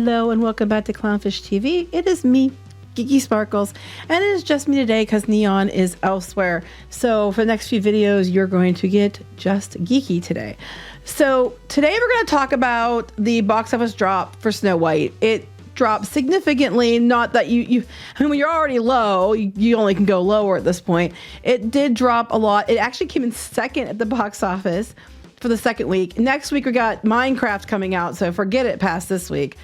Hello and welcome back to Clownfish TV. It is me, Geeky Sparkles, and it is just me today because Kneon is elsewhere. So for the next few videos, you're going to get just geeky today. So today we're going to talk about the box office drop for Snow White. It dropped significantly, not that I mean, when you're already low, you only can go lower at this point. It did drop a lot. It actually came in second at the box office for the second week. Next week we got Minecraft coming out, so forget it past this week.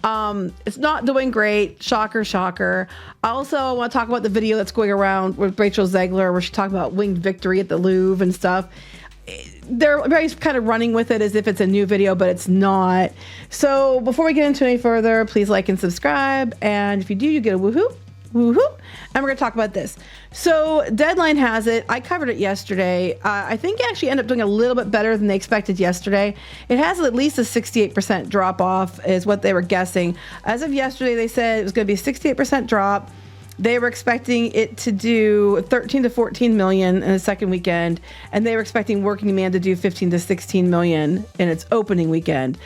It's not doing great. Shocker, shocker. I also want to talk about the video that's going around with Rachel Zegler where she talked about winged victory at the Louvre and stuff. They're very kind of running with it as if it's a new video, but it's not. So before we get into any further, please like and subscribe. And if you do, you get a woohoo. Woohoo! And we're going to talk about this. So Deadline has it. I covered it yesterday. I think it actually ended up doing a little bit better than they expected yesterday. It has at least a 68% drop off is what they were guessing. As of yesterday, they said it was going to be a 68% drop. They were expecting it to do 13 to 14 million in the second weekend, and they were expecting Working Man to do 15 to 16 million in its opening weekend.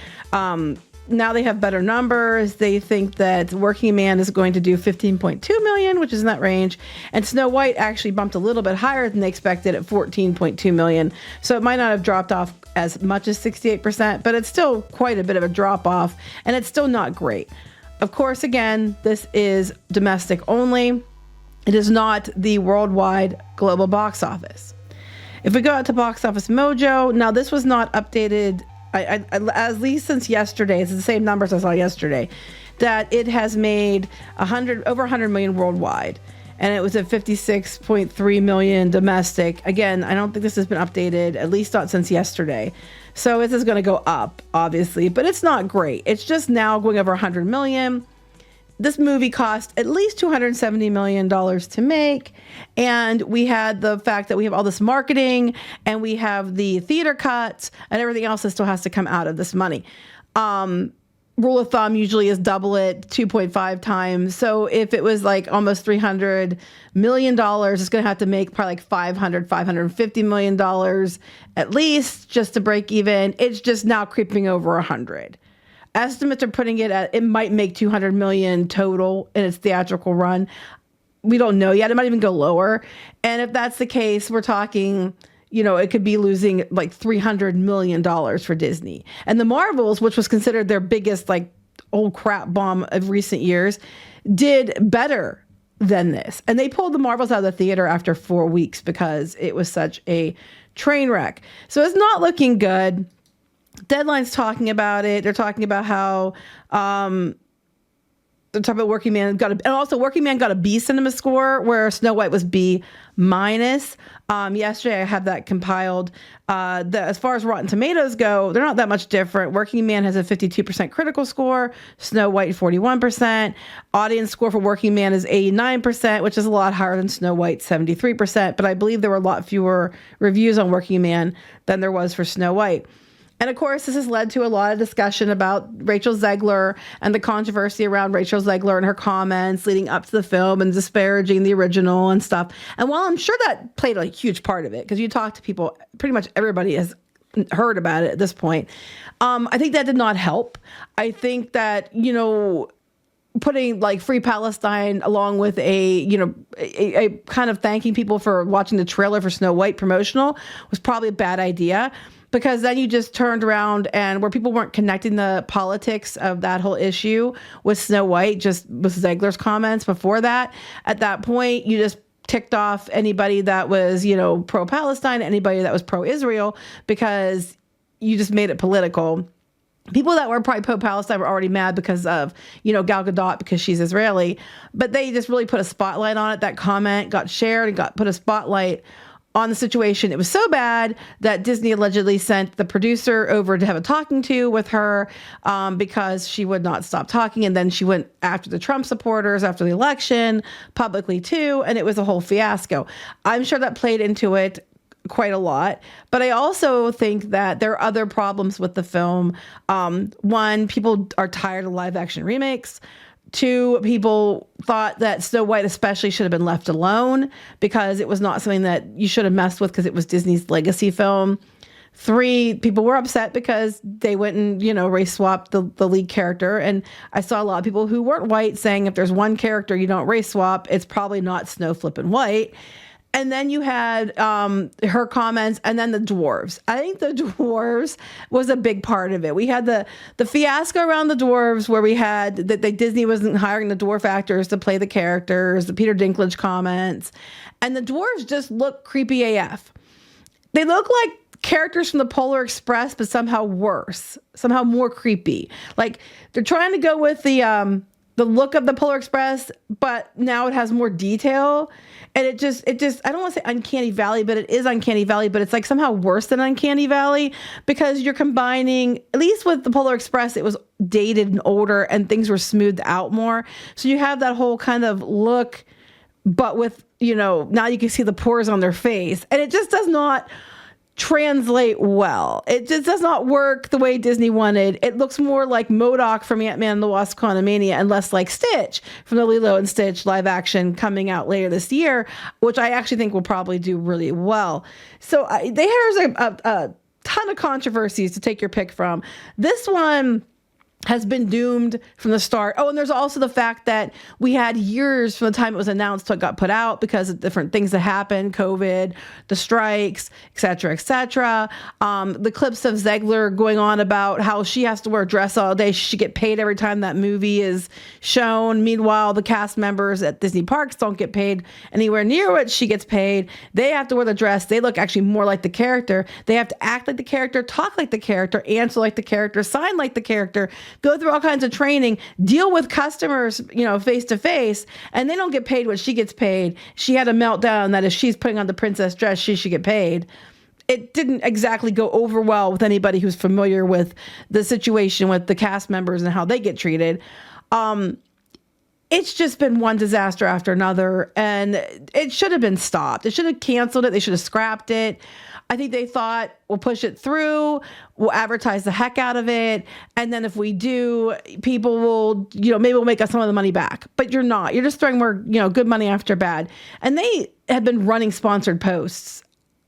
Now they have better numbers. They think that Working Man is going to do 15.2 million, which is in that range. And Snow White actually bumped a little bit higher than they expected at 14.2 million. So it might not have dropped off as much as 68%, but it's still quite a bit of a drop off, and it's still not great. Of course, again, this is domestic only. It is not the worldwide global box office. If we go out to Box Office Mojo, now this was not updated at least since yesterday. It's the same numbers I saw yesterday, that it has made over 100 million worldwide, and it was at 56.3 million domestic. Again, I don't think this has been updated, at least not since yesterday. So this is going to go up, obviously, but it's not great. It's just now going over 100 million. This movie cost at least $270 million to make. And we had the fact that we have all this marketing and we have the theater cuts and everything else that still has to come out of this money. Rule of thumb usually is double it, 2.5 times. So if it was like almost $300 million, it's going to have to make probably like $550 million at least just to break even. It's just now creeping over 100. Estimates are putting it at, it might make 200 million total in its theatrical run. We don't know yet. It might even go lower. And if that's the case, we're talking, it could be losing like $300 million for Disney. And the Marvels, which was considered their biggest like old crap bomb of recent years, did better than this. And they pulled the Marvels out of the theater after 4 weeks because it was such a train wreck. So it's not looking good. Deadline's talking about it. They're talking about how they're talking about Working Man and also Working Man got a B cinema score where Snow White was B minus. Yesterday I had that compiled. As far as Rotten Tomatoes go, they're not that much different. Working Man has a 52% critical score, Snow White 41%. Audience score for Working Man is 89%, which is a lot higher than Snow White 73%. But I believe there were a lot fewer reviews on Working Man than there was for Snow White. And of course, this has led to a lot of discussion about Rachel Zegler and the controversy around Rachel Zegler and her comments leading up to the film and disparaging the original and stuff. And while I'm sure that played a huge part of it, because you talk to people, pretty much everybody has heard about it at this point. I think that did not help. I think that, putting like Free Palestine along with a kind of thanking people for watching the trailer for Snow White promotional was probably a bad idea. Because then you just turned around and where people weren't connecting the politics of that whole issue with Snow White, just with Zegler's comments before that, at that point, you just ticked off anybody that was, pro-Palestine, anybody that was pro-Israel, because you just made it political. People that were probably pro-Palestine were already mad because of, Gal Gadot, because she's Israeli. But they just really put a spotlight on it. That comment got shared and put a spotlight on the situation. It was so bad that Disney allegedly sent the producer over to have a talking to with her because she would not stop talking. And then she went after the Trump supporters after the election publicly too. And it was a whole fiasco. I'm sure that played into it quite a lot. But I also think that there are other problems with the film. One, people are tired of live action remakes. Two, people thought that Snow White especially should have been left alone because it was not something that you should have messed with because it was Disney's legacy film. 3 people were upset because they went and, race swapped the lead character. And I saw a lot of people who weren't white saying if there's one character you don't race swap, it's probably not Snow Flippin' White. And then you had her comments, and then the dwarves. I think the dwarves was a big part of it. We had the fiasco around the dwarves, where we had that Disney wasn't hiring the dwarf actors to play the characters, the Peter Dinklage comments, and the dwarves just look creepy AF. They look like characters from the Polar Express, but somehow worse, somehow more creepy. Like they're trying to go with the look of the Polar Express, but now it has more detail. And it just, I don't want to say Uncanny Valley, but it is Uncanny Valley, but it's like somehow worse than Uncanny Valley, because you're combining, at least with the Polar Express, it was dated and older and things were smoothed out more. So you have that whole kind of look, but with, now you can see the pores on their face, and it just does not translate well. It just does not work the way Disney wanted. It looks more like MODOK from Ant-Man and the Wasp: Quantumania and less like Stitch from the Lilo and Stitch live action coming out later this year, which I actually think will probably do really well. So there's a ton of controversies to take your pick from. This one has been doomed from the start. Oh, and there's also the fact that we had years from the time it was announced till it got put out because of different things that happened, COVID, the strikes, et cetera, et cetera. The clips of Zegler going on about how she has to wear a dress all day. She should get paid every time that movie is shown. Meanwhile, the cast members at Disney parks don't get paid anywhere near what she gets paid. They have to wear the dress. They look actually more like the character. They have to act like the character, talk like the character, answer like the character, sign like the character, go through all kinds of training, deal with customers, face to face, and they don't get paid what she gets paid. She had a meltdown that if she's putting on the princess dress, she should get paid. It didn't exactly go over well with anybody who's familiar with the situation with the cast members and how they get treated. It's just been one disaster after another, and it should have been stopped. They should have canceled it. They should have scrapped it. I think they thought, we'll push it through, we'll advertise the heck out of it, and then if we do, people will, maybe we'll make us some of the money back. But you're not. You're just throwing more, good money after bad. And they have been running sponsored posts.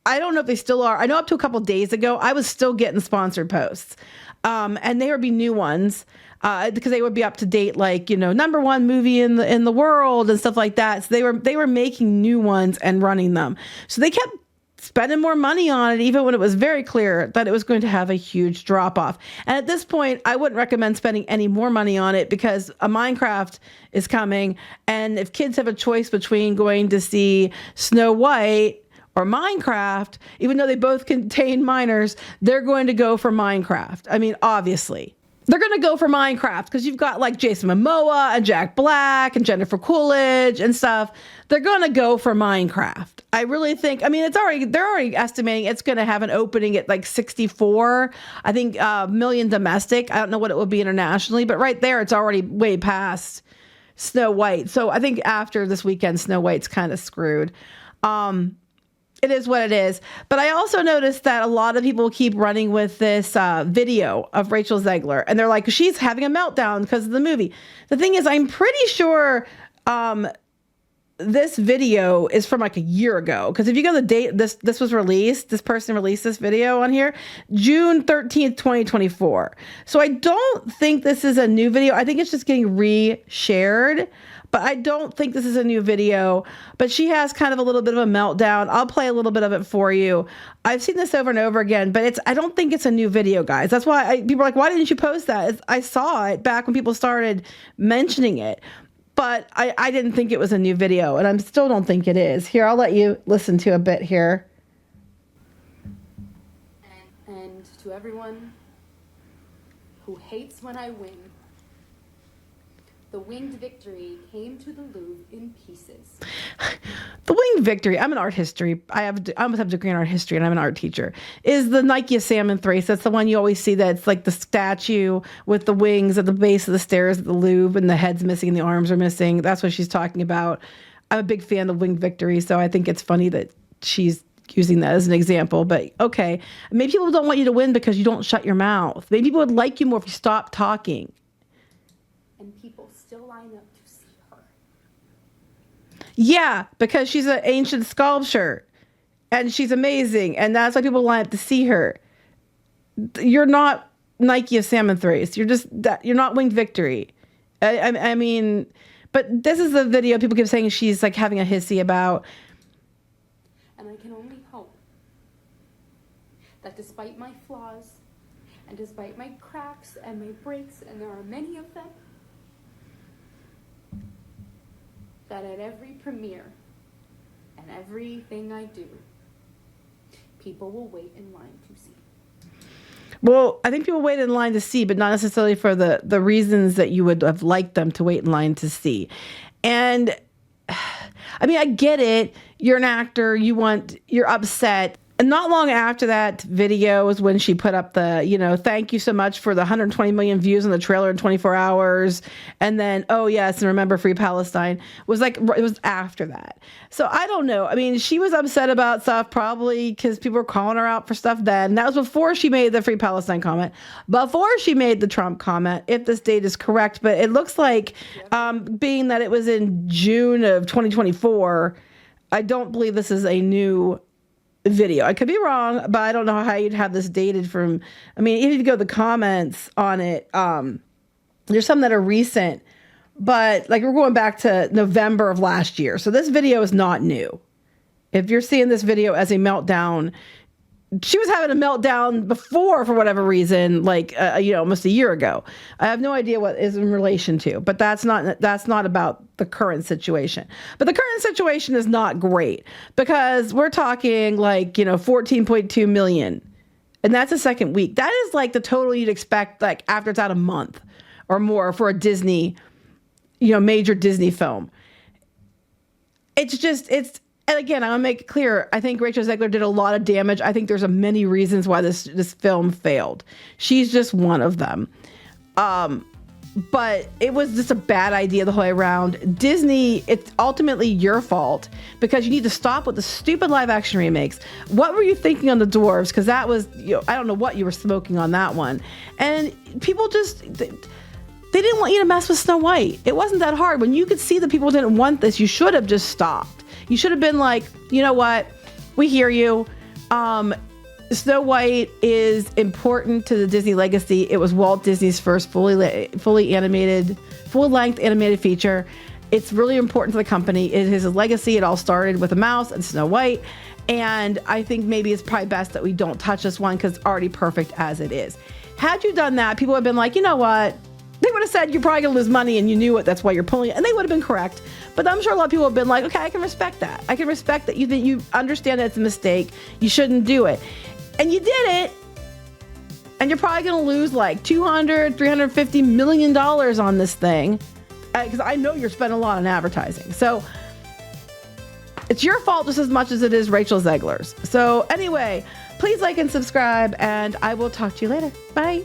I don't know if they still are. I know up to a couple of days ago, I was still getting sponsored posts. And there would be new ones. Because they would be up to date, like, number 1 movie in the world and stuff like that. So they were making new ones and running them. So they kept spending more money on it, even when it was very clear that it was going to have a huge drop off. And at this point, I wouldn't recommend spending any more money on it, because a Minecraft is coming. And if kids have a choice between going to see Snow White or Minecraft, even though they both contain miners, they're going to go for Minecraft. I mean, obviously. They're going to go for Minecraft because you've got like Jason Momoa and Jack Black and Jennifer Coolidge and stuff. They're going to go for Minecraft. I really think, they're already estimating it's going to have an opening at like 64, I think, million domestic. I don't know what it will be internationally, but right there, it's already way past Snow White. So I think after this weekend, Snow White's kind of screwed. It is what it is. But I also noticed that a lot of people keep running with this video of Rachel Zegler. And they're like, she's having a meltdown because of the movie. The thing is, I'm pretty sure this video is from like a year ago. Because if you go to the date this was released, this person released this video on here, June 13th, 2024. So I don't think this is a new video. I think it's just getting re-shared. But I don't think this is a new video. But she has kind of a little bit of a meltdown. I'll play a little bit of it for you. I've seen this over and over again, but I don't think it's a new video, guys. That's why people are like, why didn't you post that? I saw it back when people started mentioning it. But I didn't think it was a new video, and I still don't think it is. Here, I'll let you listen to a bit here. And to everyone who hates when I win, the winged victory came to the Louvre in pieces. The winged victory, I'm an art history. I almost have a degree in art history, and I'm an art teacher. Is the Nike Salmon Thrace. That's the one you always see that's like the statue with the wings at the base of the stairs at the Louvre, and the head's missing and the arms are missing. That's what she's talking about. I'm a big fan of winged victory, so I think it's funny that she's using that as an example. But okay, maybe people don't want you to win because you don't shut your mouth. Maybe people would like you more if you stop talking. And people still line up to see her. Yeah, because she's an ancient sculpture and she's amazing. And that's why people line up to see her. you're not Nike of Salmon Thrace. You're not Winged Victory. I mean, but this is the video people keep saying she's like having a hissy about. And I can only hope that despite my flaws and despite my cracks and my breaks, and there are many of them, that at every premiere and everything I do, people will wait in line to see. Well, I think people wait in line to see, but not necessarily for the reasons that you would have liked them to wait in line to see. And I mean, I get it. You're an actor. You're upset. And not long after that video was when she put up the, thank you so much for the 120 million views on the trailer in 24 hours. And then, oh yes, and remember Free Palestine. It was after that. So I don't know. I mean, she was upset about stuff probably because people were calling her out for stuff then. That was before she made the Free Palestine comment, before she made the Trump comment, if this date is correct. But it looks like, being that it was in June of 2024, I don't believe this is a new video. I could be wrong, but I don't know how you'd have this dated from. I mean, even if you go to the comments on it, there's some that are recent, but like we're going back to November of last year. So this video is not new. If you're seeing this video as a meltdown, she was having a meltdown before for whatever reason, like almost a year ago. I have no idea what is in relation to, but that's not about the current situation. But the current situation is not great because we're talking like 14.2 million, and that's a second week. That is like the total you'd expect like after it's out a month or more for a Disney, major Disney film. And again, I want to make it clear, I think Rachel Zegler did a lot of damage. I think there's many reasons why this film failed. She's just one of them. But it was just a bad idea the whole way around. Disney, it's ultimately your fault because you need to stop with the stupid live action remakes. What were you thinking on the dwarves? Because that was, I don't know what you were smoking on that one. And people they didn't want you to mess with Snow White. It wasn't that hard. When you could see that people didn't want this, you should have just stopped. You should have been like, you know what? We hear you. Snow White is important to the Disney legacy. It was Walt Disney's first fully animated, full-length animated feature. It's really important to the company. It is a legacy. It all started with a mouse and Snow White. And I think maybe it's probably best that we don't touch this one because it's already perfect as it is. Had you done that, people would have been like, you know what? They would have said, you're probably going to lose money and you knew it. That's why you're pulling it. And they would have been correct. But I'm sure a lot of people have been like, okay, I can respect that. I can respect that you understand that it's a mistake. You shouldn't do it. And you did it. And you're probably going to lose like $200-350 million on this thing. Because I know you're spending a lot on advertising. So it's your fault just as much as it is Rachel Zegler's. So anyway, please like and subscribe. And I will talk to you later. Bye.